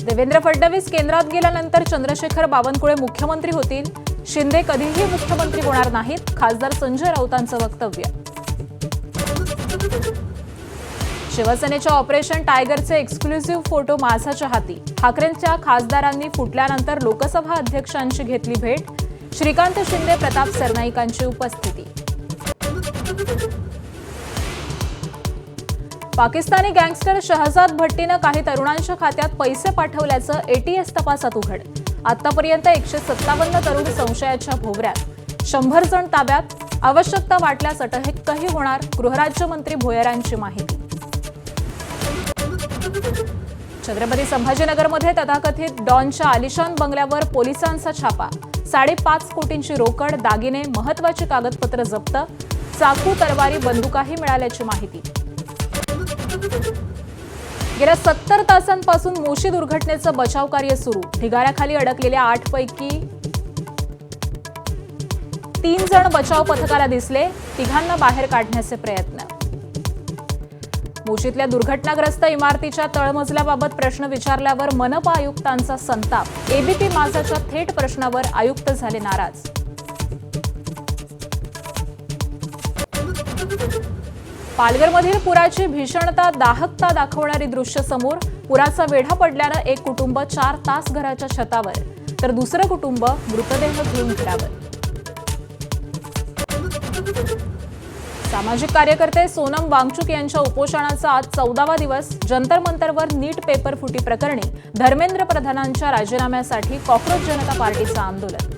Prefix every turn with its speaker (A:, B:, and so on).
A: देवेंद्र फडणवीस केंद्रात गेल्यानंतर चंद्रशेखर बावनकुळे मुख्यमंत्री होतील. शिंदे कधीही मुख्यमंत्री होणार नाहीत, खासदार संजय राऊतांचं वक्तव्य. शिवसेनेच्या ऑपरेशन टायगरचे एक्सक्लुझिव्ह फोटो माझाच्या हाती. ठाकरेंच्या खासदारांनी फुटल्यानंतर लोकसभा अध्यक्षांची घेतली भेट. श्रीकांत शिंदे, प्रताप सरनाईकांची उपस्थिती. पाकिस्तानी गँगस्टर शहजाद भट्टीनं काही तरुणांच्या खात्यात पैसे पाठवल्याचं एटीएस तपासात उघड. आतापर्यंत 157 तरुण संशयाच्या भोवऱ्यात, 100 जण ताब्यात. आवश्यकता वाटल्यास अटकही होणार, गृहराज्यमंत्री भोयरांची माहिती. छत्रपती संभाजीनगरमध्ये तथाकथित डॉनच्या आलिशान बंगल्यावर पोलिसांचा छापा. 5.5 कोटींची रोकड, दागिने, महत्वाची कागदपत्र जप्त. चाकू, तलवारी, बंदुकाही मिळाल्याची माहिती. गेल्या 70 तासांपासून मोशी दुर्घटनेचं बचाव कार्य सुरू. ढिगाऱ्याखाली अडकलेल्या 8 पैकी 3 जण बचाव पथकाला दिसले. 3घांना बाहेर काढण्याचे प्रयत्न. मोशीतल्या दुर्घटनाग्रस्त इमारतीच्या तळमजल्याबाबत प्रश्न विचारल्यावर मनपा आयुक्तांचा संताप. एबीपी माझाच्या थेट प्रश्नावर आयुक्त झाले नाराज. पालघरमधील पुराची भीषणता, दाहकता दाखवणारी दृश्य समोर. पुराचा वेढा पडल्यानं एक कुटुंब 4 तास घराच्या छतावर, तर दुसरं कुटुंब मृतदेह घेऊन घरावर. सामाजिक कार्यकर्ते सोनम वांगचुक यांच्या उपोषणाचा आज 14वा दिवस. जंतर मंतरवर नीट पेपर फुटी प्रकरणी धर्मेंद्र प्रधानांच्या राजीनाम्यासाठी कॉक्रोच जनता पार्टीचं आंदोलन.